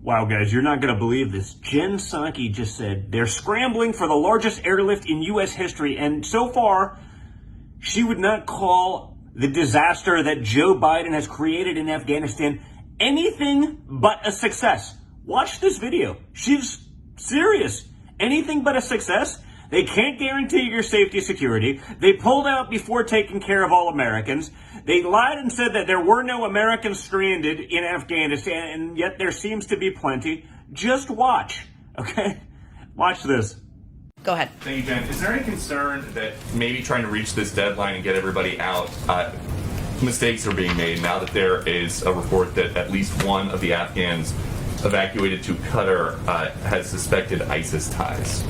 Wow, guys, you're not going to believe this. Jen Psaki just said they're scrambling for the largest airlift in U.S. history, and so far, she would not call the disaster that Joe Biden has created in Afghanistan anything but a success. Watch this video. She's serious. Anything but a success? They can't guarantee your safety security. They pulled out before taking care of all Americans. They lied and said that there were no Americans stranded in Afghanistan, and yet there seems to be plenty. Just watch, okay? Watch this. Go ahead. Thank you, Jen. Is there any concern that maybe trying to reach this deadline and get everybody out, mistakes are being made now that there is a report that at least one of the Afghans evacuated to Qatar has suspected ISIS ties?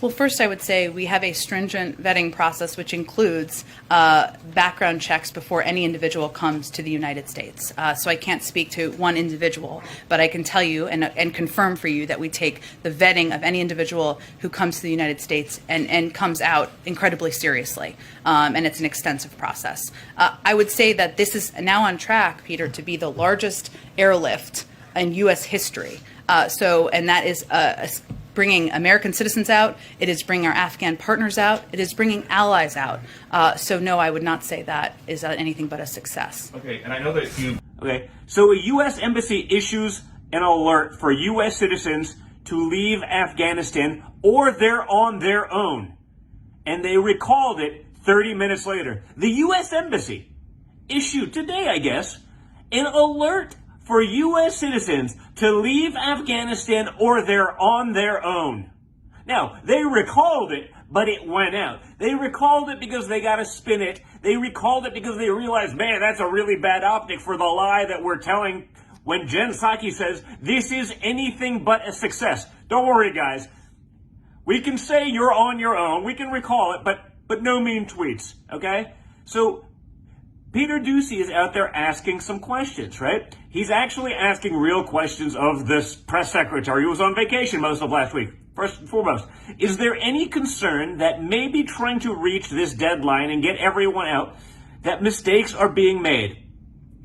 Well, first, I would say we have a stringent vetting process, which includes background checks before any individual comes to the United States. So I can't speak to one individual, but I can tell you and confirm for you that we take the vetting of any individual who comes to the United States and comes out incredibly seriously. And it's an extensive process. I would say that this is now on track, Peter, to be the largest airlift in U.S. history. And that is bringing American citizens out. It is bringing our Afghan partners out. It is bringing allies out. So no, I would not say that is anything but a success. Okay, and I know that you... Okay, so a U.S. embassy issues an alert for U.S. citizens to leave Afghanistan or they're on their own. And they recalled it 30 minutes later. The U.S. embassy issued today, I guess, an alert for U.S. citizens to leave Afghanistan or they're on their own. Now, they recalled it, but it went out. They recalled it because they got to spin it. They recalled it because they realized, man, that's a really bad optic for the lie that we're telling when Jen Psaki says this is anything but a success. Don't worry, guys. We can say you're on your own. We can recall it, but no mean tweets, okay? So Peter Doocy is out there asking some questions, right? He's actually asking real questions of this press secretary who was on vacation most of last week. First and foremost, is there any concern that maybe trying to reach this deadline and get everyone out, that mistakes are being made?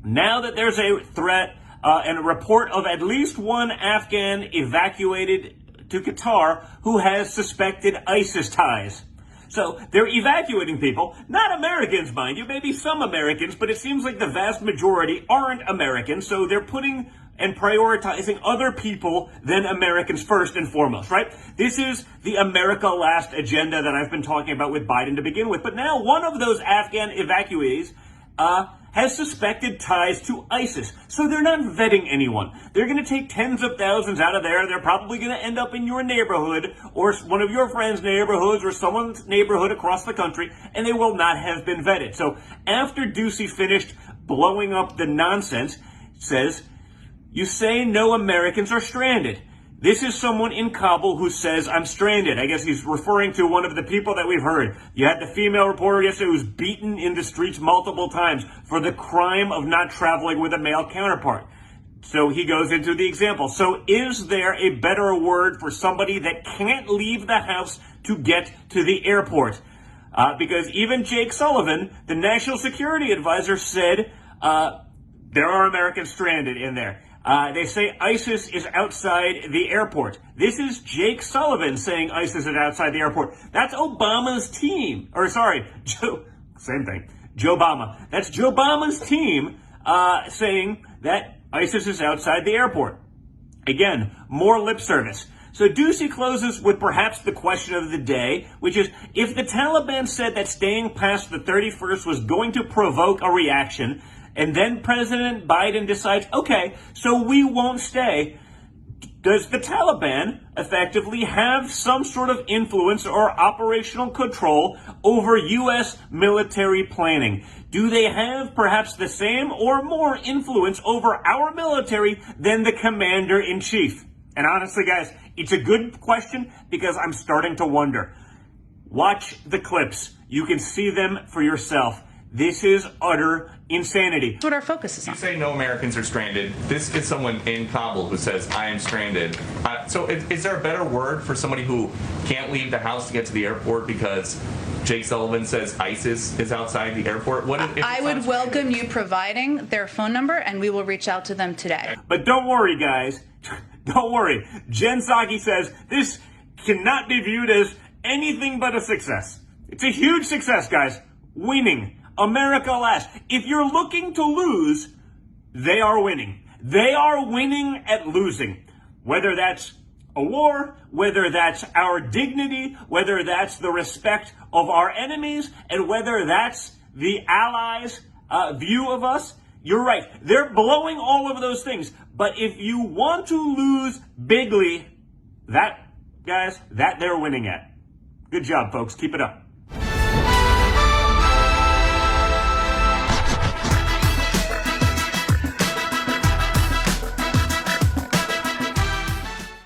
Now that there's a threat and a report of at least one Afghan evacuated to Qatar who has suspected ISIS ties. So they're evacuating people, not Americans, mind you, maybe some Americans, but it seems like the vast majority aren't Americans, so they're putting and prioritizing other people than Americans first and foremost, right? This is the America Last agenda that I've been talking about with Biden to begin with. But now one of those Afghan evacuees has suspected ties to ISIS. So they're not vetting anyone. They're going to take tens of thousands out of there. They're probably going to end up in your neighborhood or one of your friends' neighborhoods or someone's neighborhood across the country, and they will not have been vetted. So after Doocy finished blowing up the nonsense, says, you say no Americans are stranded. This is someone in Kabul who says, I'm stranded. I guess he's referring to one of the people that we've heard. You had the female reporter yesterday who was beaten in the streets multiple times for the crime of not traveling with a male counterpart. So he goes into the example. So is there a better word for somebody that can't leave the house to get to the airport? Because even Jake Sullivan, the national security advisor, said there are Americans stranded in there. They say ISIS is outside the airport. This is Jake Sullivan saying ISIS is outside the airport. That's Obama's team. Same thing. Joe Obama. That's Joe Obama's team saying that ISIS is outside the airport. Again, more lip service. So Doocy closes with perhaps the question of the day, which is, if the Taliban said that staying past the 31st was going to provoke a reaction, and then President Biden decides, okay, so we won't stay, does the Taliban effectively have some sort of influence or operational control over U.S. military planning? Do they have perhaps the same or more influence over our military than the commander-in-chief? And honestly, guys, it's a good question because I'm starting to wonder. Watch the clips. You can see them for yourself. This is utter insanity. That's what our focus is on. You say no Americans are stranded. This is someone in Kabul who says, I am stranded. So is there a better word for somebody who can't leave the house to get to the airport because Jake Sullivan says ISIS is outside the airport? I would welcome you providing their phone number, and we will reach out to them today. But don't worry, guys. Don't worry. Jen Psaki says this cannot be viewed as anything but a success. It's a huge success, guys. Winning. America last. If you're looking to lose, they are winning. They are winning at losing. Whether that's a war, whether that's our dignity, whether that's the respect of our enemies, and whether that's the allies' view of us, you're right. They're blowing all of those things. But if you want to lose bigly, that, guys, that they're winning at. Good job, folks. Keep it up.